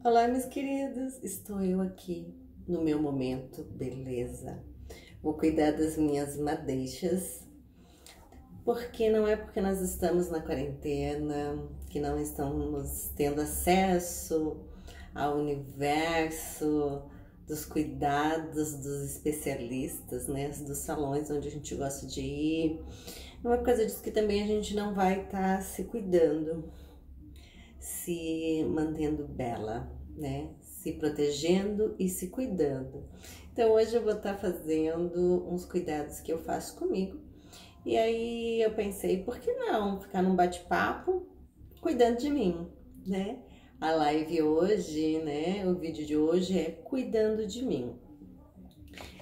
Olá, meus queridos, estou eu aqui no meu momento, beleza? Vou cuidar das minhas madeixas, porque não é porque nós estamos na quarentena que não estamos tendo acesso ao universo dos cuidados dos especialistas, né? Dos salões onde a gente gosta de ir. Não é por causa disso que também a gente não vai estar se cuidando, se mantendo bela, né? Se protegendo e se cuidando. Então hoje eu vou estar fazendo uns cuidados que eu faço comigo. E aí eu pensei, por que não ficar num bate-papo cuidando de mim, né? A live hoje, né? O vídeo de hoje é cuidando de mim.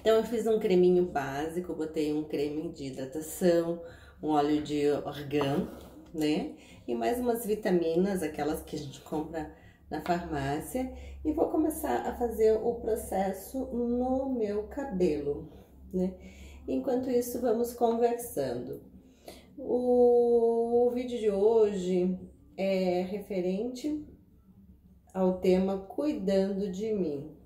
Então eu fiz um creminho básico, botei um creme de hidratação, um óleo de orgã, né? E mais umas vitaminas, aquelas que a gente compra na farmácia. E vou começar a fazer o processo no meu cabelo, né? Enquanto isso, vamos conversando. O vídeo de hoje é referente ao tema Cuidando de mim.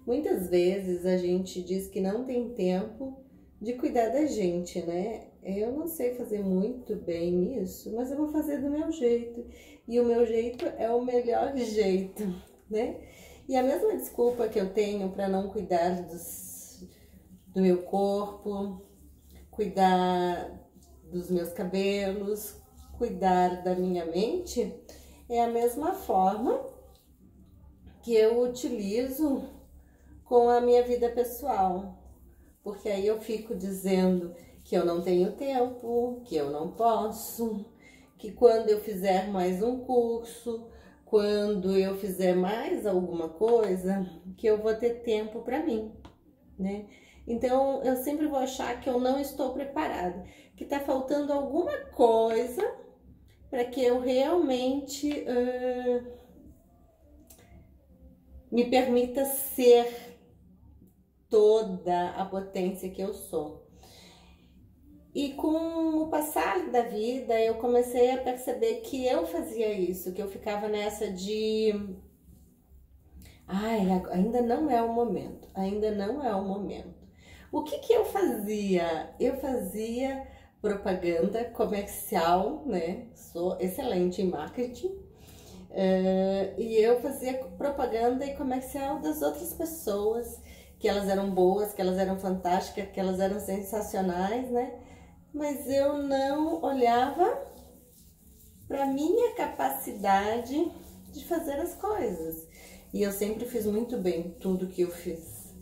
Muitas vezes a gente diz que não tem tempo de cuidar da gente, né? Eu não sei fazer muito bem isso, mas eu vou fazer do meu jeito. E o meu jeito é o melhor jeito, né? E a mesma desculpa que eu tenho para não cuidar do meu corpo, cuidar dos meus cabelos, cuidar da minha mente, é a mesma forma que eu utilizo com a minha vida pessoal. Porque aí eu fico dizendo que eu não tenho tempo, que eu não posso, que quando eu fizer mais um curso, quando eu fizer mais alguma coisa, que eu vou ter tempo para mim, né? Então eu sempre vou achar que eu não estou preparada, que tá faltando alguma coisa para que eu realmente me permita ser toda a potência que eu sou. E com o passar da vida, eu comecei a perceber que eu fazia isso, que eu ficava nessa de ai, ainda não é o momento, ainda não é o momento. O que eu fazia? Eu fazia propaganda comercial, né? Sou excelente em marketing. E eu fazia propaganda e comercial das outras pessoas, que elas eram boas, que elas eram fantásticas, que elas eram sensacionais, né? Mas eu não olhava para minha capacidade de fazer as coisas. E eu sempre fiz muito bem tudo que eu fiz,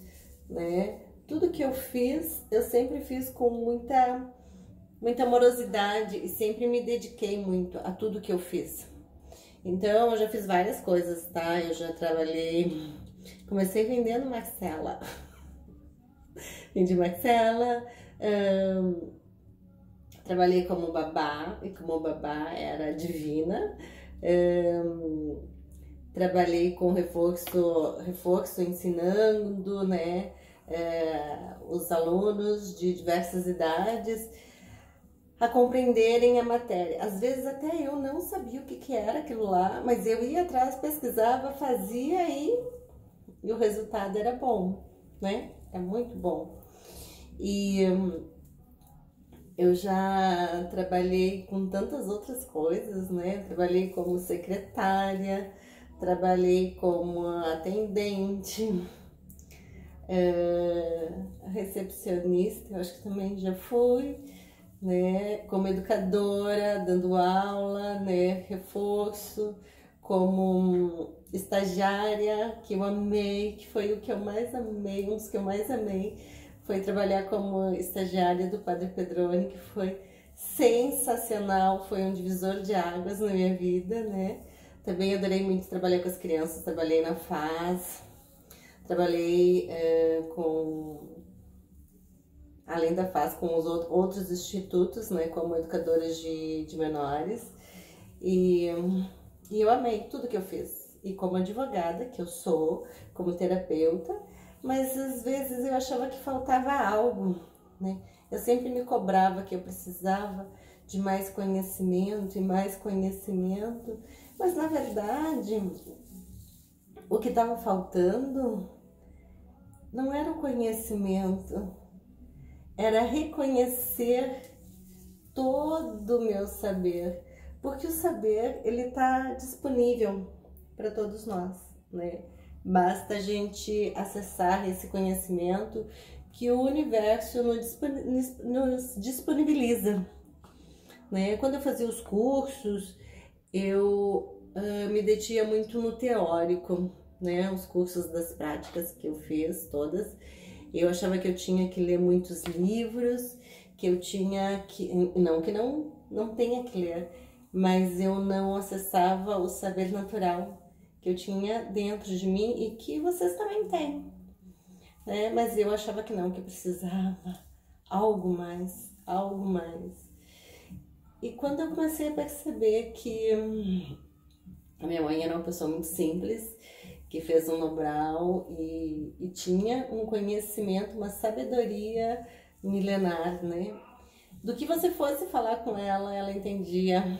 né? Tudo que eu fiz, eu sempre fiz com muita amorosidade e sempre me dediquei muito a tudo que eu fiz. Então, eu já fiz várias coisas, tá? Eu já trabalhei, comecei vendendo Marcela. Vendi Marcela, trabalhei como babá, e como babá era divina. Trabalhei com reforço ensinando, né, os alunos de diversas idades a compreenderem a matéria. Às vezes até eu não sabia o que era aquilo lá, mas eu ia atrás, pesquisava, fazia e o resultado era bom, né? É muito bom. E eu já trabalhei com tantas outras coisas, né? Trabalhei como secretária, trabalhei como atendente, recepcionista, eu acho que também já fui, né? Como educadora, dando aula, né? Reforço, como estagiária, que eu amei, que foi o que eu mais amei, um dos que eu mais amei, foi trabalhar como estagiária do Padre Pedroni, que foi sensacional, foi um divisor de águas na minha vida, né? Também adorei muito trabalhar com as crianças, trabalhei na FAS, trabalhei além da FAS, com os outros institutos, né, como educadoras de menores, e eu amei tudo que eu fiz, e como advogada, que eu sou, como terapeuta, mas às vezes eu achava que faltava algo, né, eu sempre me cobrava que eu precisava de mais conhecimento e mais conhecimento, mas na verdade o que estava faltando não era o conhecimento, era reconhecer todo o meu saber, porque o saber, ele está disponível para todos nós, né? Basta a gente acessar esse conhecimento que o universo nos disponibiliza, né? Quando eu fazia os cursos, eu me detinha muito no teórico, né? Os cursos das práticas que eu fiz, todas, eu achava que eu tinha que ler muitos livros, que eu tinha que... Não que não tenha que ler, mas eu não acessava o saber natural que eu tinha dentro de mim e que vocês também têm, né? Mas eu achava que não, que precisava algo mais, algo mais. E quando eu comecei a perceber que a minha mãe era uma pessoa muito simples, que fez um Nobral e tinha um conhecimento, uma sabedoria milenar, né? Do que você fosse falar com ela, ela entendia.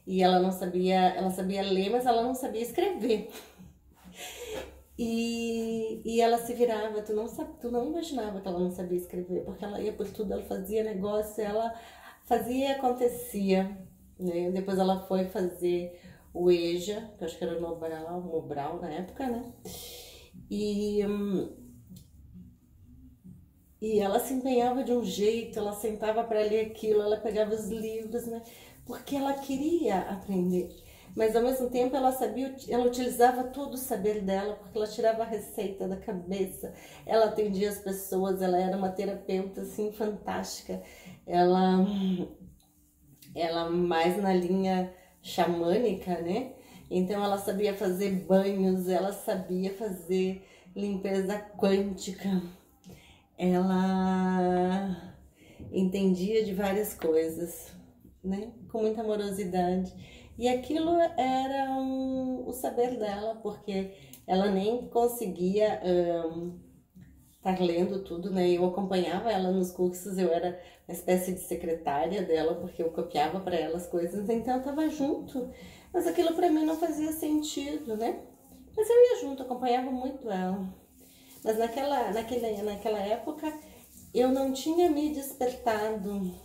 E ela não sabia, ela sabia ler, mas ela não sabia escrever. E ela se virava, tu não imaginava que ela não sabia escrever, porque ela ia por tudo, ela fazia negócio, ela fazia e acontecia, né? Depois ela foi fazer o EJA, que eu acho que era o Mobral na época, né? E ela se empenhava de um jeito, ela sentava para ler aquilo, ela pegava os livros, né? Porque ela queria aprender. Mas ao mesmo tempo ela sabia, ela utilizava todo o saber dela, porque ela tirava a receita da cabeça, ela atendia as pessoas, ela era uma terapeuta assim fantástica. Ela mais na linha xamânica, né? Então ela sabia fazer banhos, ela sabia fazer limpeza quântica, ela entendia de várias coisas, né? Com muita amorosidade. E aquilo era o saber dela, porque ela nem conseguia estar lendo tudo, né? Eu acompanhava ela nos cursos, eu era uma espécie de secretária dela, porque eu copiava para ela as coisas, então eu estava junto. Mas aquilo para mim não fazia sentido, né? Mas eu ia junto, acompanhava muito ela. Mas naquela época eu não tinha me despertado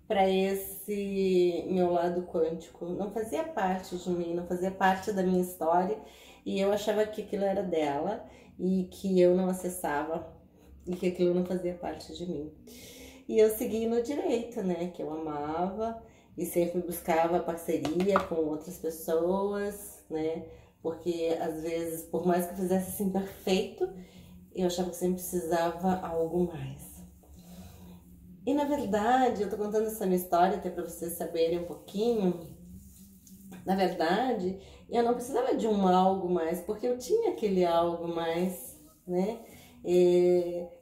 para esse meu lado quântico, não fazia parte de mim, não fazia parte da minha história, e eu achava que aquilo era dela e que eu não acessava e que aquilo não fazia parte de mim. E eu segui no direito, né, que eu amava e sempre buscava parceria com outras pessoas, né, porque às vezes, por mais que eu fizesse assim perfeito, eu achava que sempre precisava algo mais. E na verdade, eu tô contando essa minha história até para vocês saberem um pouquinho. Na verdade, eu não precisava de um algo mais, porque eu tinha aquele algo mais, né?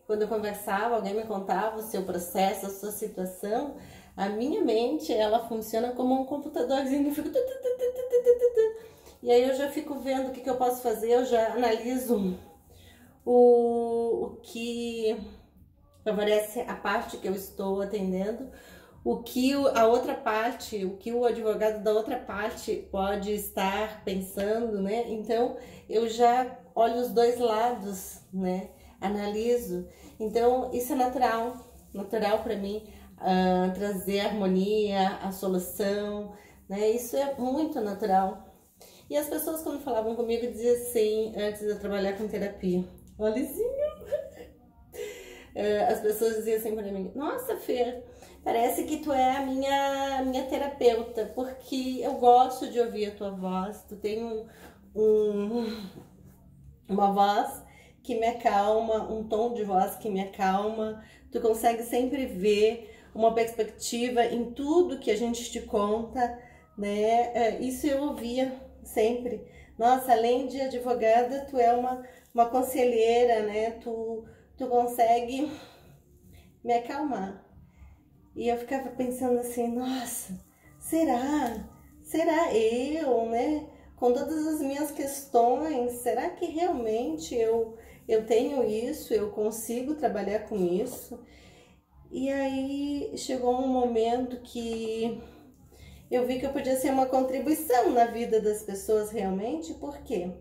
Quando eu conversava, alguém me contava o seu processo, a sua situação, a minha mente, ela funciona como um computadorzinho, eu fico... E aí eu já fico vendo o que eu posso fazer, eu já analiso o que favorece a parte que eu estou atendendo, o que a outra parte, o que o advogado da outra parte pode estar pensando, né? Então, eu já olho os dois lados, né? Analiso. Então, isso é natural para mim, trazer a harmonia, a solução, né? Isso é muito natural. E as pessoas, quando falavam comigo, diziam assim, antes de eu trabalhar com terapia, Olizinho, as pessoas diziam assim para mim, nossa, Fer, parece que tu é a minha terapeuta, porque eu gosto de ouvir a tua voz, tu tem uma voz que me acalma, um tom de voz que me acalma, tu consegue sempre ver uma perspectiva em tudo que a gente te conta, né? Isso eu ouvia sempre. Nossa, além de advogada, tu é uma conselheira, né? Tu consegue me acalmar. E eu ficava pensando assim, nossa, será eu, né? Com todas as minhas questões, será que realmente eu tenho isso, eu consigo trabalhar com isso? E aí chegou um momento que eu vi que eu podia ser uma contribuição na vida das pessoas realmente. Por quê?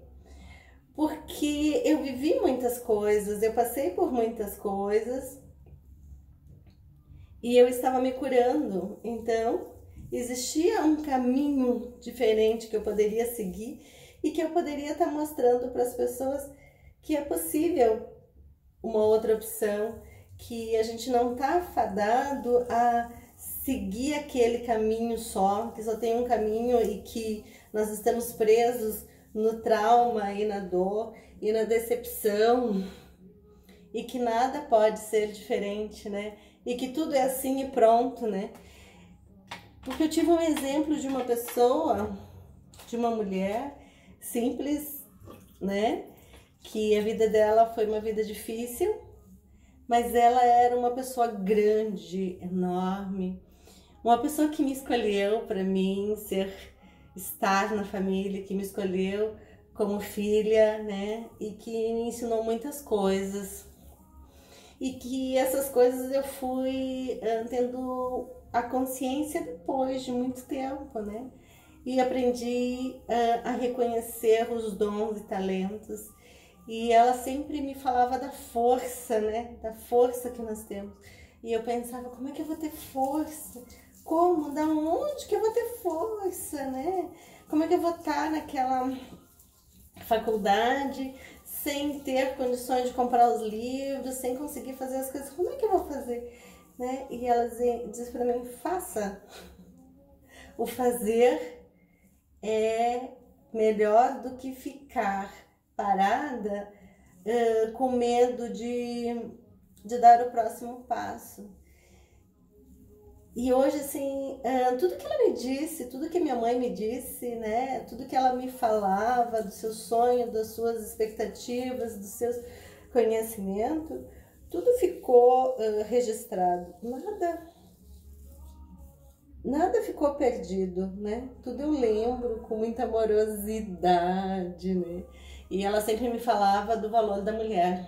Porque eu vivi muitas coisas, eu passei por muitas coisas e eu estava me curando. Então, existia um caminho diferente que eu poderia seguir e que eu poderia estar mostrando para as pessoas que é possível uma outra opção, que a gente não está fadado a seguir aquele caminho só, que só tem um caminho e que nós estamos presos no trauma e na dor e na decepção e que nada pode ser diferente, né? E que tudo é assim e pronto, né? Porque eu tive um exemplo de uma pessoa, de uma mulher simples, né? Que a vida dela foi uma vida difícil, mas ela era uma pessoa grande, enorme, uma pessoa que me escolheu para mim estar na família, que me escolheu como filha, né? E que me ensinou muitas coisas. E que essas coisas eu fui tendo a consciência depois de muito tempo, né? E aprendi a reconhecer os dons e talentos. E ela sempre me falava da força, né? Da força que nós temos. E eu pensava, como é que eu vou ter força? Como? Da onde que eu vou ter força, né? Como é que eu vou estar naquela faculdade sem ter condições de comprar os livros, sem conseguir fazer as coisas? Como é que eu vou fazer? Né? E ela diz para mim, faça. O fazer é melhor do que ficar parada com medo de dar o próximo passo. E hoje, assim, tudo que ela me disse, tudo que minha mãe me disse, né, tudo que ela me falava do seu sonho, das suas expectativas, dos seus conhecimentos, tudo ficou registrado. Nada ficou perdido, né? Tudo eu lembro com muita amorosidade, né? E ela sempre me falava do valor da mulher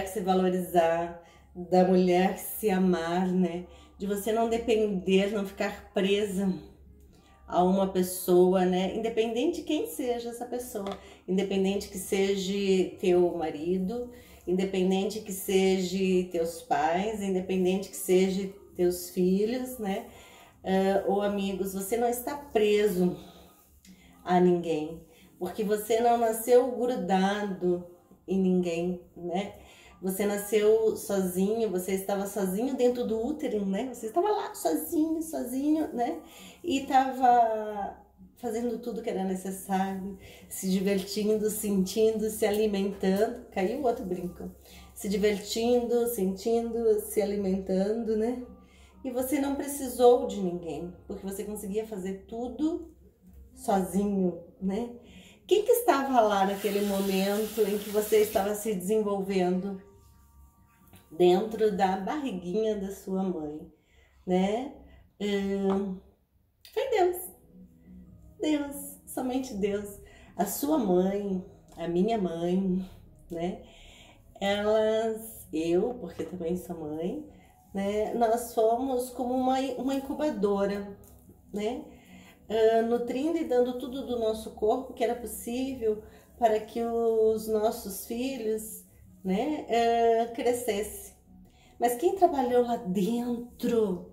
se valorizar, da mulher se amar, né? De você não depender, não ficar presa a uma pessoa, né? Independente de quem seja essa pessoa, independente que seja teu marido, independente que seja teus pais, independente que seja teus filhos, né? Ou amigos, você não está preso a ninguém, porque você não nasceu grudado em ninguém, né? Você nasceu sozinho, você estava sozinho dentro do útero, né? Você estava lá sozinho, né? E estava fazendo tudo que era necessário, se divertindo, sentindo, se alimentando. Caiu o outro brinco. Se divertindo, sentindo, se alimentando, né? E você não precisou de ninguém, porque você conseguia fazer tudo sozinho, né? Quem que estava lá naquele momento em que você estava se desenvolvendo dentro da barriguinha da sua mãe, né? Foi Deus, somente Deus. A sua mãe, a minha mãe, né? Porque também sou mãe, né? Nós fomos como uma incubadora, né? Nutrindo e dando tudo do nosso corpo que era possível para que os nossos filhos, né, crescessem. Mas quem trabalhou lá dentro,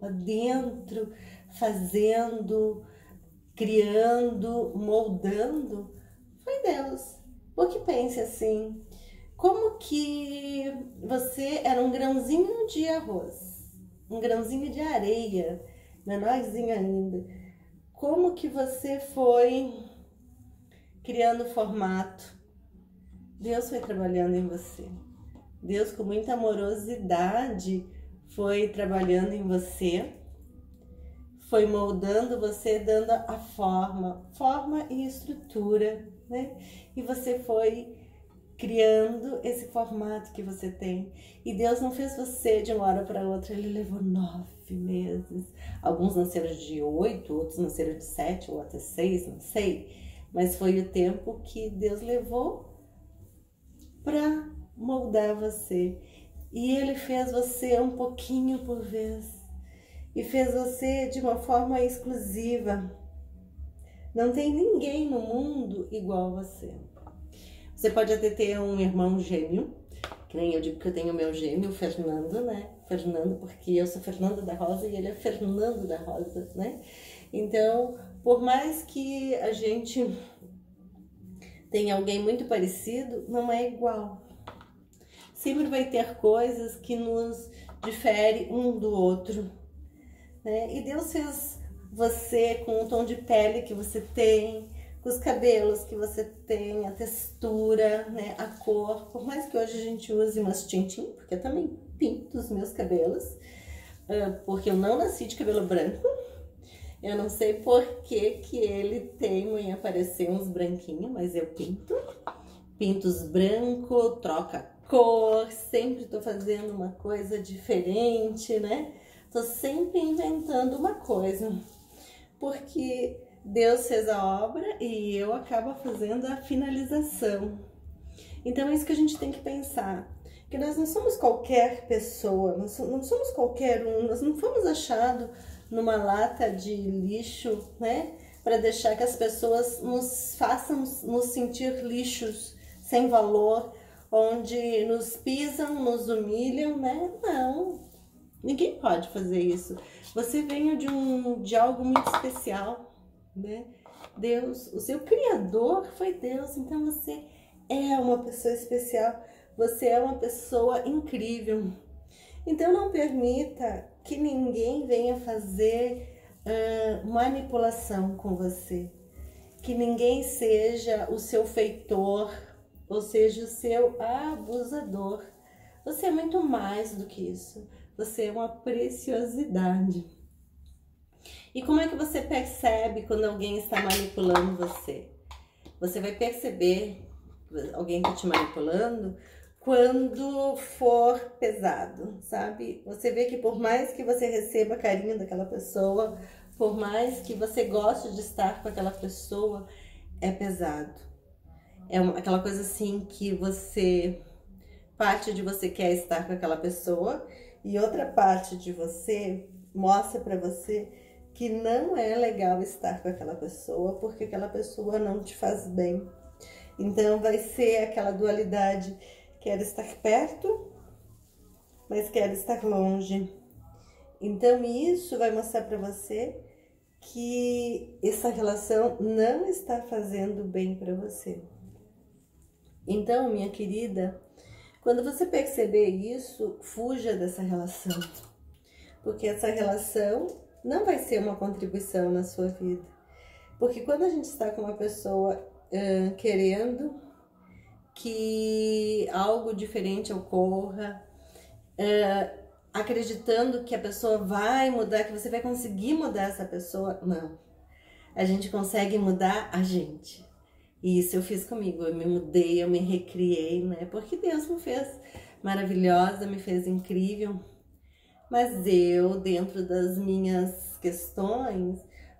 fazendo, criando, moldando, foi Deus. Porque pense assim, como que você era um grãozinho de arroz, um grãozinho de areia, menorzinho ainda, como que você foi criando formato? Deus foi trabalhando em você. Deus, com muita amorosidade, foi trabalhando em você, foi moldando você, dando a forma e estrutura, né? E você foi criando esse formato que você tem. E Deus não fez você de uma hora para outra, Ele levou 9 meses. Alguns nasceram de 8, outros nasceram de 7 ou até 6, não sei. Mas foi o tempo que Deus levou para moldar você. E Ele fez você um pouquinho por vez. e fez você de uma forma exclusiva. Não tem ninguém no mundo igual a você. Você pode até ter um irmão gêmeo, que nem eu digo que eu tenho meu gêmeo, o Fernando, né? Fernando, porque eu sou Fernanda da Rosa e ele é Fernando da Rosa, né? Então, por mais que a gente tenha alguém muito parecido, não é igual. Sempre vai ter coisas que nos diferem um do outro, né? E Deus fez você com o tom de pele que você tem, com os cabelos que você tem, a textura, né? A cor. Por mais que hoje a gente use umas tintim, porque eu também pinto os meus cabelos, porque eu não nasci de cabelo branco. Eu não sei por que ele teima em aparecer uns branquinhos, mas eu pinto. Pinto os brancos, troca cor, sempre tô fazendo uma coisa diferente, né? Tô sempre inventando uma coisa, porque Deus fez a obra e eu acabo fazendo a finalização. Então é isso que a gente tem que pensar, que nós não somos qualquer pessoa, nós não somos qualquer um, nós não fomos achados numa lata de lixo, né? Para deixar que as pessoas nos façam nos sentir lixos, sem valor, onde nos pisam, nos humilham, né? Não, ninguém pode fazer isso. Você veio de algo muito especial, né? Deus, o seu criador foi Deus, então você é uma pessoa especial, você é uma pessoa incrível. Então não permita que ninguém venha fazer manipulação com você, que ninguém seja o seu feitor, ou seja, o seu abusador. Você é muito mais do que isso, você é uma preciosidade. E como é que você percebe quando alguém está manipulando você? Você vai perceber que alguém está te manipulando quando for pesado, sabe? Você vê que por mais que você receba carinho daquela pessoa, por mais que você goste de estar com aquela pessoa, é pesado. É aquela coisa assim que parte de você quer estar com aquela pessoa e outra parte de você mostra pra você que não é legal estar com aquela pessoa porque aquela pessoa não te faz bem. Então vai ser aquela dualidade, quero estar perto, mas quero estar longe. Então isso vai mostrar para você que essa relação não está fazendo bem para você. Então, minha querida, quando você perceber isso, fuja dessa relação, porque essa relação não vai ser uma contribuição na sua vida. Porque quando a gente está com uma pessoa querendo que algo diferente ocorra, acreditando que a pessoa vai mudar, que você vai conseguir mudar essa pessoa, não. A gente consegue mudar a gente. E isso eu fiz comigo, eu me mudei, eu me recriei, né? Porque Deus me fez maravilhosa, me fez incrível. Mas eu, dentro das minhas questões,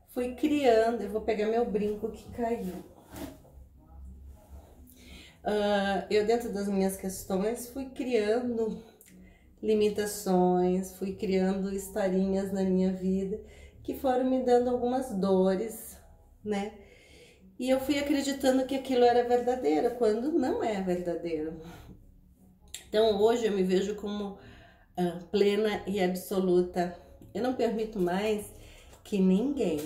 fui criando. Eu vou pegar meu brinco que caiu. Eu, dentro das minhas questões, fui criando limitações, fui criando historinhas na minha vida que foram me dando algumas dores, né? E eu fui acreditando que aquilo era verdadeiro, quando não é verdadeiro. Então hoje eu me vejo como plena e absoluta. Eu não permito mais que ninguém,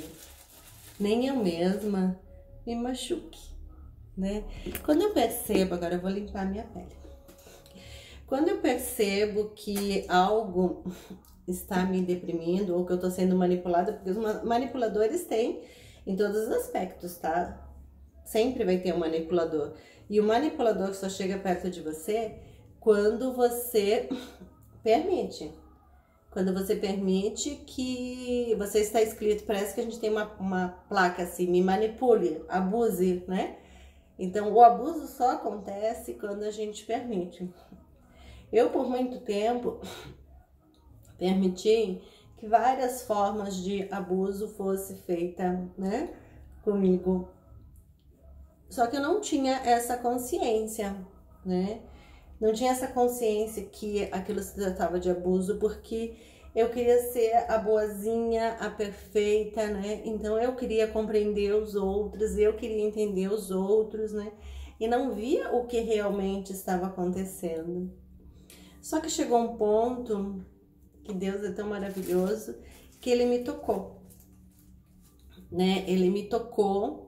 nem eu mesma, me machuque, né? Quando eu percebo, agora eu vou limpar minha pele. Quando eu percebo que algo está me deprimindo ou que eu tô sendo manipulada, porque os manipuladores têm em todos os aspectos, tá? Sempre vai ter um manipulador. E o manipulador só chega perto de você quando você permite. Quando você permite que você está escrito, parece que a gente tem uma placa assim, me manipule, abuse, né? Então o abuso só acontece quando a gente permite. Eu por muito tempo permiti que várias formas de abuso fosse feita, né, comigo. Só que eu não tinha essa consciência, né? Não tinha essa consciência que aquilo se tratava de abuso, porque eu queria ser a boazinha, a perfeita, né? Então eu queria compreender os outros, eu queria entender os outros, né? E não via o que realmente estava acontecendo. Só que chegou um ponto que Deus é tão maravilhoso que ele me tocou, né? Ele me tocou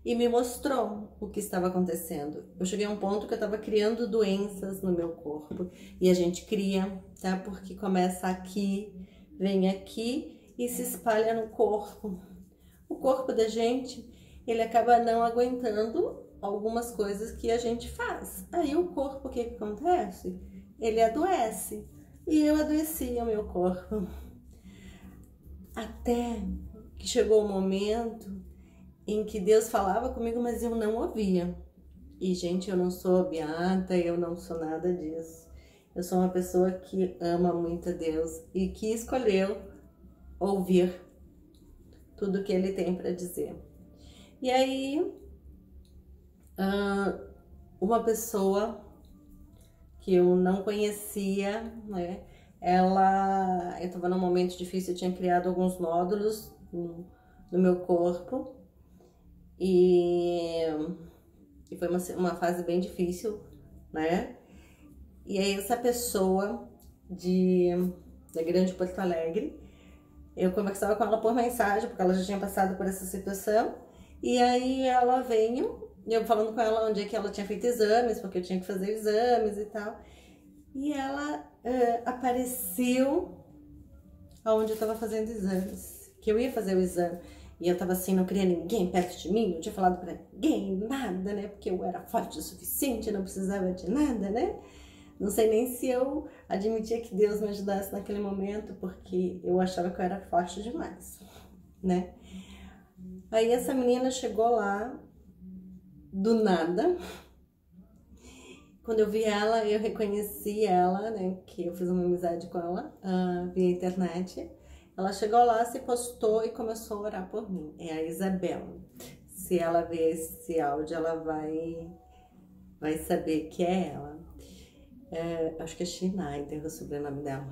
e me mostrou o que estava acontecendo. Eu cheguei a um ponto que eu estava criando doenças no meu corpo. E a gente cria, tá? Porque começa aqui, vem aqui e se espalha no corpo. O corpo da gente, ele acaba não aguentando algumas coisas que a gente faz. Aí o corpo, o que que acontece? Ele adoece. E eu adoeci o meu corpo. Até que chegou o momento em que Deus falava comigo, mas eu não ouvia. E, gente, eu não sou beata, eu não sou nada disso. Eu sou uma pessoa que ama muito a Deus e que escolheu ouvir tudo que Ele tem para dizer. E aí, uma pessoa que eu não conhecia, né? Eu estava num momento difícil, eu tinha criado alguns nódulos no meu corpo. E foi uma fase bem difícil, né? E aí essa pessoa da Grande Porto Alegre, eu conversava com ela por mensagem, porque ela já tinha passado por essa situação. E aí ela veio, eu falando com ela onde é que ela tinha feito exames, porque eu tinha que fazer exames e tal. E ela apareceu onde eu estava fazendo exames, que eu ia fazer o exame. E eu tava assim, não queria ninguém perto de mim, não tinha falado pra ninguém, nada, né? Porque eu era forte o suficiente, não precisava de nada, né? Não sei nem se eu admitia que Deus me ajudasse naquele momento, porque eu achava que eu era forte demais, né? Aí essa menina chegou lá, do nada. Quando eu vi ela, eu reconheci ela, né? Que eu fiz uma amizade com ela via internet. Ela chegou lá, se postou e começou a orar por mim. É a Isabela. Se ela ver esse áudio, ela vai saber que é ela. Acho que é Schneider, o sobrenome dela.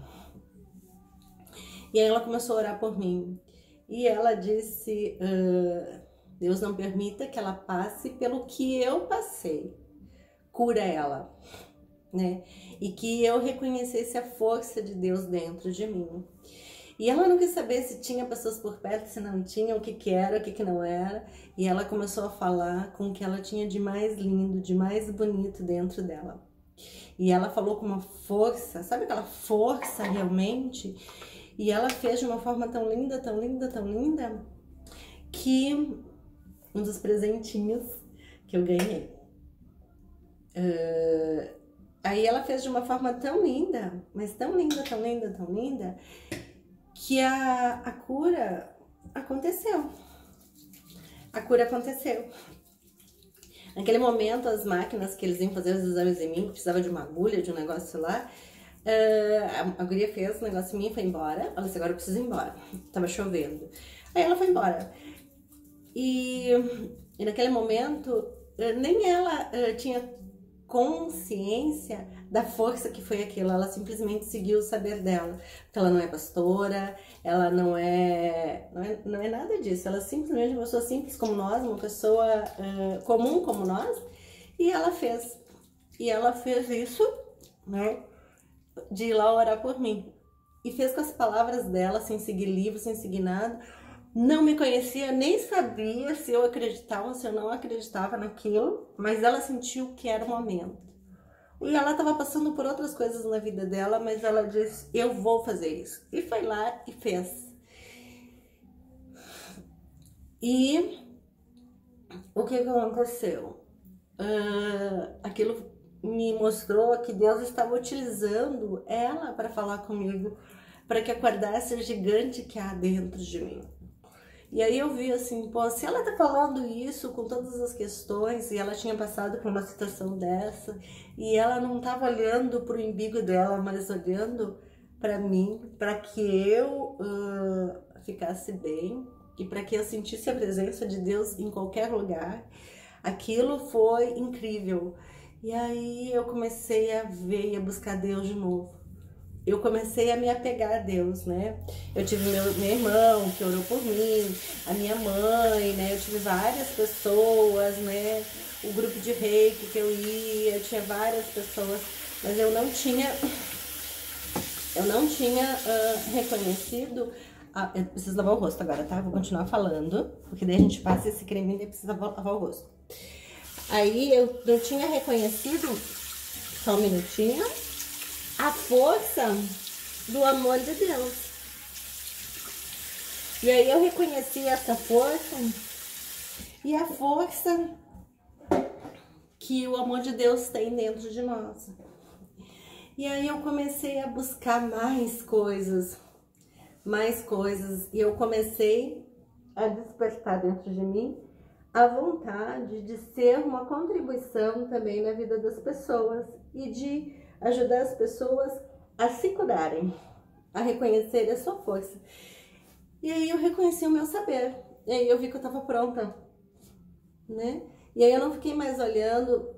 E aí ela começou a orar por mim. E ela disse, Deus não permita que ela passe pelo que eu passei. Cura ela, né? E que eu reconhecesse a força de Deus dentro de mim. E ela não quis saber se tinha pessoas por perto, se não tinha, o que que era, o que que não era. E ela começou a falar com o que ela tinha de mais lindo, de mais bonito dentro dela. E ela falou com uma força, sabe aquela força realmente? E ela fez de uma forma tão linda, tão linda, tão linda, que um dos presentinhos que eu ganhei. Aí ela fez de uma forma tão linda, mas tão linda, tão linda, tão linda, que a cura aconteceu. A cura aconteceu. Naquele momento, as máquinas que eles iam fazer os exames em mim, que precisava de uma agulha, de um negócio lá, a guria fez o negócio em mim e foi embora. Ela disse, agora eu preciso ir embora. Tava chovendo. Aí ela foi embora. E naquele momento, nem ela tinha consciência da força que foi aquilo. Ela simplesmente seguiu o saber dela. Porque ela não é pastora, ela não é nada disso. Ela simplesmente é uma pessoa simples como nós, uma pessoa comum como nós. E ela fez. E ela fez isso, né? De ir lá orar por mim. E fez com as palavras dela, sem seguir livro, sem seguir nada. Não me conhecia, nem sabia se eu acreditava ou se eu não acreditava naquilo, mas ela sentiu que era o momento. E ela estava passando por outras coisas na vida dela, mas ela disse, eu vou fazer isso. E foi lá e fez. E o que aconteceu? Aquilo me mostrou que Deus estava utilizando ela para falar comigo, para que acordasse o gigante que há dentro de mim. E aí eu vi assim, pô, se ela tá falando isso com todas as questões, e ela tinha passado por uma situação dessa, e ela não tava olhando pro umbigo dela, mas olhando para mim, para que eu ficasse bem, e para que eu sentisse a presença de Deus em qualquer lugar, aquilo foi incrível. E aí eu comecei a ver e a buscar Deus de novo. eu comecei a me apegar a Deus, né? Eu tive meu irmão que orou por mim, a minha mãe, né? Eu tive várias pessoas, né? O grupo de reiki que eu tinha várias pessoas, mas eu não tinha reconhecido. Eu preciso lavar o rosto agora, tá? Vou continuar falando, porque daí a gente passa esse creme e precisa lavar o rosto. Aí eu não tinha reconhecido, só um minutinho, a força do amor de Deus. E aí eu reconheci essa força e a força que o amor de Deus tem dentro de nós. E aí eu comecei a buscar mais coisas, e eu comecei a despertar dentro de mim a vontade de ser uma contribuição também na vida das pessoas e de ajudar as pessoas a se curarem, a reconhecer a sua força. E aí eu reconheci o meu saber, e aí eu vi que eu estava pronta, né? E aí eu não fiquei mais olhando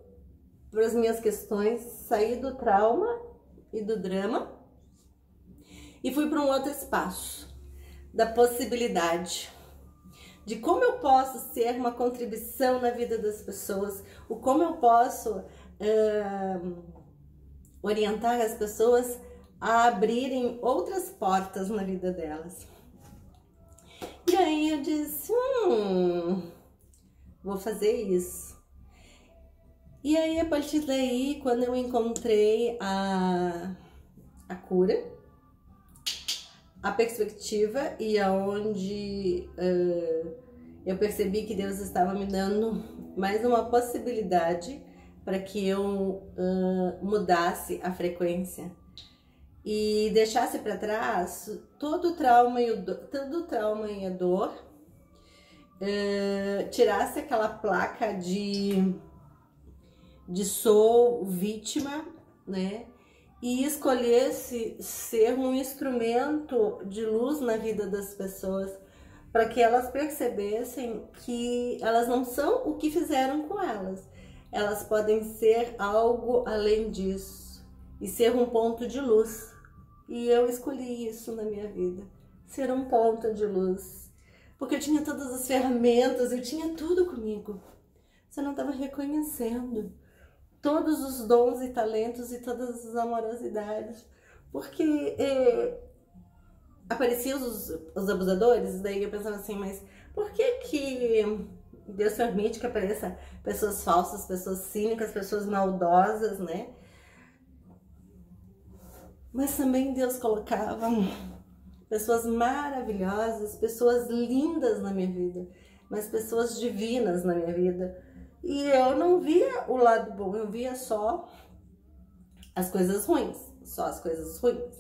para as minhas questões, saí do trauma e do drama e fui para um outro espaço, da possibilidade de como eu posso ser uma contribuição na vida das pessoas, o como eu posso orientar as pessoas a abrirem outras portas na vida delas. E aí eu disse, vou fazer isso. E aí, a partir daí, quando eu encontrei a cura, a perspectiva e aonde eu percebi que Deus estava me dando mais uma possibilidade para que eu mudasse a frequência e deixasse para trás todo o trauma e a dor, tirasse aquela placa de sou vítima, né? E escolhesse ser um instrumento de luz na vida das pessoas, para que elas percebessem que elas não são o que fizeram com elas. Elas podem ser algo além disso e ser um ponto de luz. E eu escolhi isso na minha vida, ser um ponto de luz, porque eu tinha todas as ferramentas, eu tinha tudo comigo, só não estava reconhecendo todos os dons e talentos e todas as amorosidades, porque apareciam os abusadores, daí eu pensava assim, mas por que Deus permite que apareça pessoas falsas, pessoas cínicas, pessoas maldosas, né? Mas também Deus colocava pessoas maravilhosas, pessoas lindas na minha vida, mas pessoas divinas na minha vida. E eu não via o lado bom, eu via só as coisas ruins,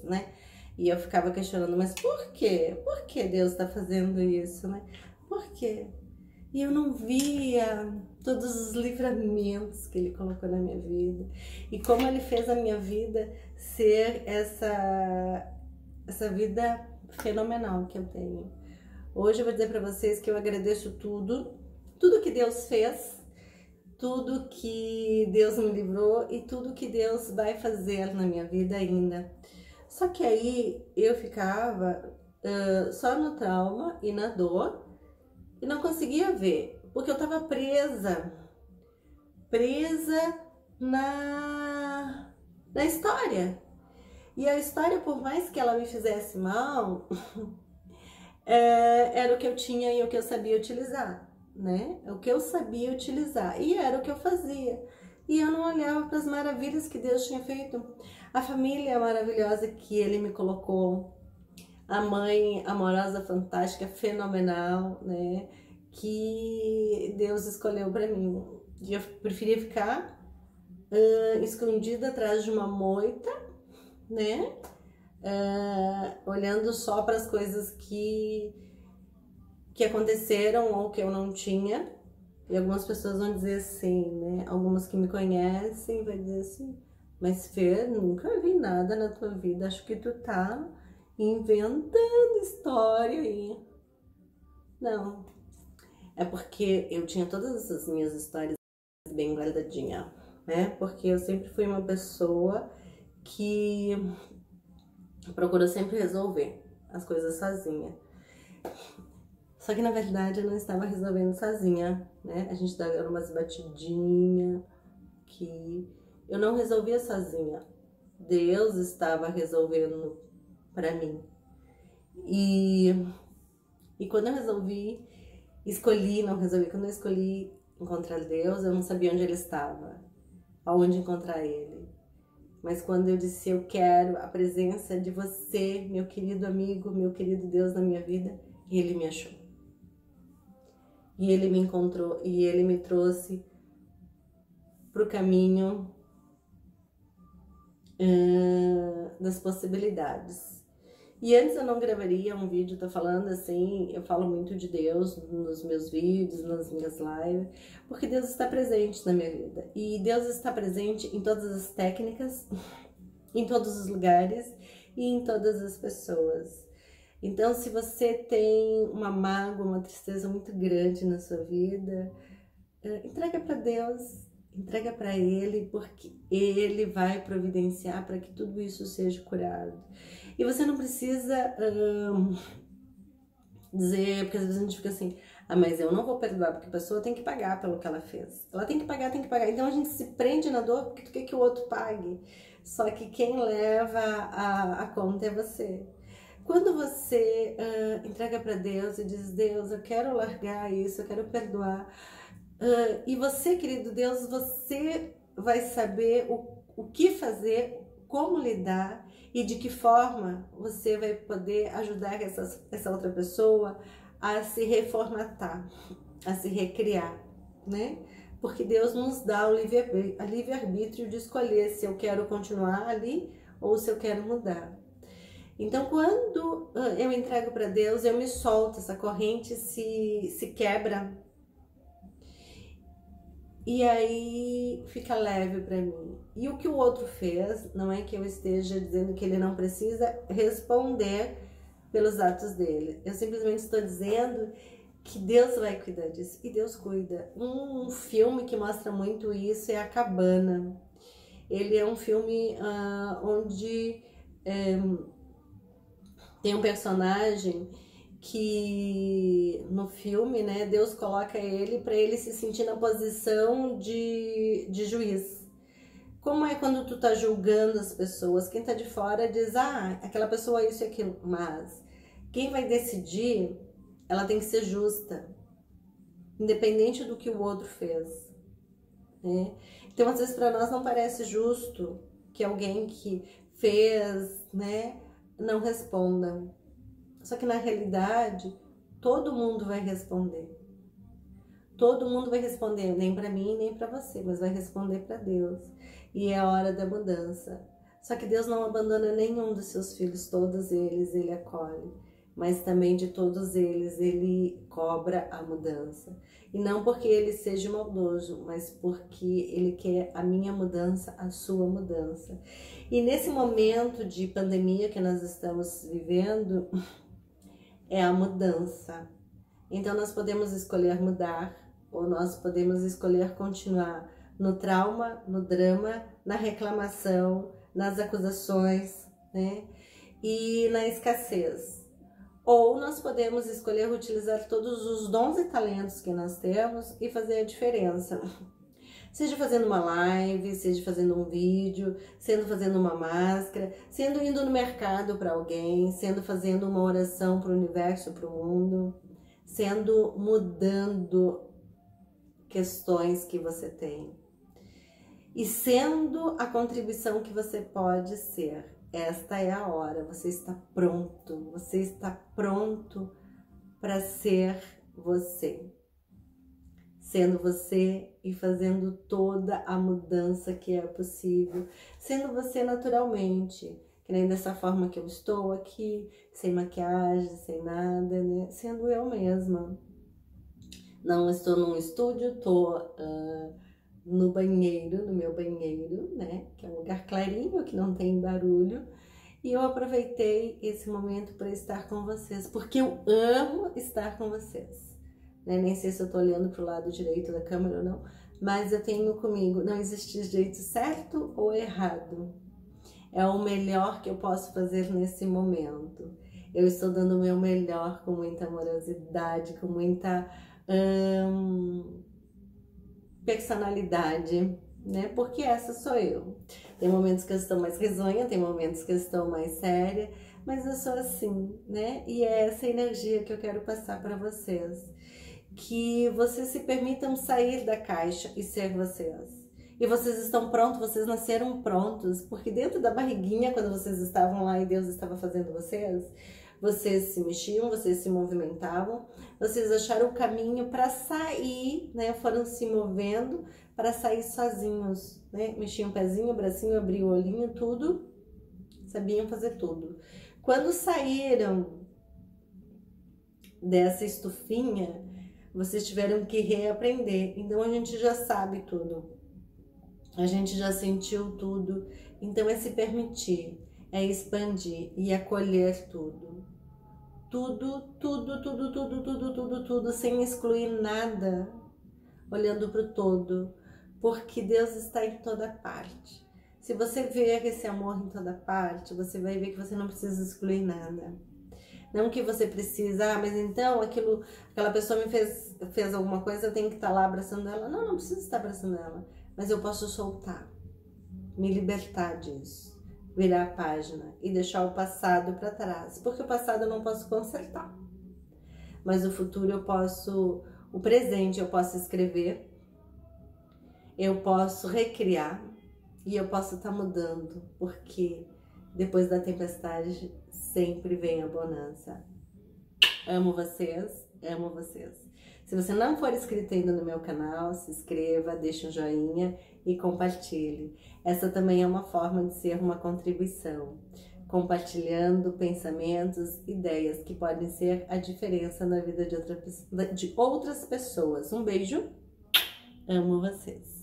né? E eu ficava questionando, mas por quê? Por que Deus está fazendo isso, né? Por quê? E eu não via todos os livramentos que Ele colocou na minha vida. E como Ele fez a minha vida ser essa vida fenomenal que eu tenho. Hoje eu vou dizer para vocês que eu agradeço tudo que Deus fez, tudo que Deus me livrou e tudo que Deus vai fazer na minha vida ainda. Só que aí eu ficava só no trauma e na dor e não conseguia ver, porque eu estava presa na história. E a história, por mais que ela me fizesse mal, era o que eu tinha e o que eu sabia utilizar, né? O que eu sabia utilizar e era o que eu fazia. E eu não olhava para as maravilhas que Deus tinha feito. A família maravilhosa que Ele me colocou, a mãe amorosa, fantástica, fenomenal, né? Que Deus escolheu para mim. E eu preferia ficar escondida atrás de uma moita, né? Olhando só para as coisas que aconteceram ou que eu não tinha. E algumas pessoas vão dizer assim, né? Algumas que me conhecem vai dizer assim, mas Fê, nunca vi nada na tua vida, acho que tu tá inventando história aí. Não, é porque eu tinha todas as minhas histórias bem guardadinhas, né? Porque eu sempre fui uma pessoa que procuro sempre resolver as coisas sozinha. Só que na verdade eu não estava resolvendo sozinha, né? A gente dava umas batidinhas que eu não resolvia sozinha. Deus estava resolvendo para mim. E quando eu não resolvi, quando eu escolhi encontrar Deus, eu não sabia onde Ele estava, aonde encontrar Ele. Mas quando eu disse, eu quero a presença de você, meu querido amigo, meu querido Deus na minha vida, Ele me achou. E Ele me encontrou, e Ele me trouxe para o caminho das possibilidades. E antes eu não gravaria um vídeo, tô falando assim, eu falo muito de Deus nos meus vídeos, nas minhas lives, porque Deus está presente na minha vida. E Deus está presente em todas as técnicas, em todos os lugares e em todas as pessoas. Então, se você tem uma mágoa, uma tristeza muito grande na sua vida, entrega para Deus, entrega para Ele, porque Ele vai providenciar para que tudo isso seja curado. E você não precisa dizer, porque às vezes a gente fica assim, mas eu não vou perdoar, porque a pessoa tem que pagar pelo que ela fez. Ela tem que pagar, tem que pagar. Então a gente se prende na dor porque tu quer que o outro pague. Só que quem leva a conta é você. Quando você entrega para Deus e diz, Deus, eu quero largar isso, eu quero perdoar. E você, querido Deus, você vai saber o que fazer, como lidar e de que forma você vai poder ajudar essa outra pessoa a se reformatar, a se recriar, né? Porque Deus nos dá o livre-arbítrio de escolher se eu quero continuar ali ou se eu quero mudar. Então, quando eu entrego para Deus, eu me solto, essa corrente se quebra. E aí fica leve para mim. E o que o outro fez, não é que eu esteja dizendo que ele não precisa responder pelos atos dele. Eu simplesmente estou dizendo que Deus vai cuidar disso. E Deus cuida. Um filme que mostra muito isso é A Cabana. Ele é um filme onde tem um personagem que no filme, né, Deus coloca ele para ele se sentir na posição de juiz. Como é quando tu tá julgando as pessoas? Quem tá de fora diz, aquela pessoa isso e aquilo. Mas quem vai decidir, ela tem que ser justa, independente do que o outro fez, né? Então, às vezes, para nós não parece justo que alguém que fez, né, não responda. Só que na realidade, todo mundo vai responder. Todo mundo vai responder, nem para mim, nem para você, mas vai responder para Deus. E é a hora da mudança. Só que Deus não abandona nenhum dos seus filhos, todos eles Ele acolhe. Mas também de todos eles Ele cobra a mudança. E não porque Ele seja maldoso, mas porque Ele quer a minha mudança, a sua mudança. E nesse momento de pandemia que nós estamos vivendo, é a mudança. Então nós podemos escolher mudar ou nós podemos escolher continuar no trauma, no drama, na reclamação, nas acusações, né? E na escassez. Ou nós podemos escolher utilizar todos os dons e talentos que nós temos e fazer a diferença. Seja fazendo uma live, seja fazendo um vídeo, sendo fazendo uma máscara, sendo indo no mercado para alguém, sendo fazendo uma oração para o universo, para o mundo, sendo mudando questões que você tem e sendo a contribuição que você pode ser. Esta é a hora, você está pronto para ser você. Sendo você e fazendo toda a mudança que é possível, sendo você naturalmente, que nem dessa forma que eu estou aqui, sem maquiagem, sem nada, né? Sendo eu mesma. Não estou num estúdio, estou no banheiro, no meu banheiro, né? Que é um lugar clarinho, que não tem barulho. E eu aproveitei esse momento para estar com vocês, porque eu amo estar com vocês. Né? Nem sei se eu tô olhando pro lado direito da câmera ou não, mas eu tenho comigo, não existe jeito certo ou errado. É o melhor que eu posso fazer nesse momento. Eu estou dando o meu melhor com muita amorosidade, com muita personalidade, né? Porque essa sou eu. Tem momentos que eu estou mais risonha, tem momentos que eu estou mais séria, mas eu sou assim, né? E é essa energia que eu quero passar para vocês. Que vocês se permitam sair da caixa e ser vocês. E vocês estão prontos, vocês nasceram prontos, porque dentro da barriguinha, quando vocês estavam lá e Deus estava fazendo vocês se mexiam, vocês se movimentavam, vocês acharam o caminho para sair, né? Foram se movendo para sair sozinhos, né? Mexiam o pezinho, o bracinho, abriam o olhinho, tudo, sabiam fazer tudo. Quando saíram dessa estufinha, vocês tiveram que reaprender. Então a gente já sabe tudo. A gente já sentiu tudo. Então é se permitir, é expandir e acolher tudo. Tudo, sem excluir nada, olhando para o todo, porque Deus está em toda parte. Se você ver esse amor em toda parte, você vai ver que você não precisa excluir nada. Não que você precisa, mas então aquela pessoa me fez alguma coisa, eu tenho que estar lá abraçando ela. Não, não preciso estar abraçando ela, mas eu posso soltar, me libertar disso, virar a página e deixar o passado para trás, porque o passado eu não posso consertar, mas o futuro eu posso, o presente eu posso escrever, eu posso recriar e eu posso estar mudando, porque depois da tempestade sempre vem a bonança. Amo vocês, amo vocês. Se você não for inscrito ainda no meu canal, se inscreva, deixe um joinha e compartilhe. Essa também é uma forma de ser uma contribuição, compartilhando pensamentos, ideias que podem ser a diferença na vida de outras pessoas. Um beijo, amo vocês.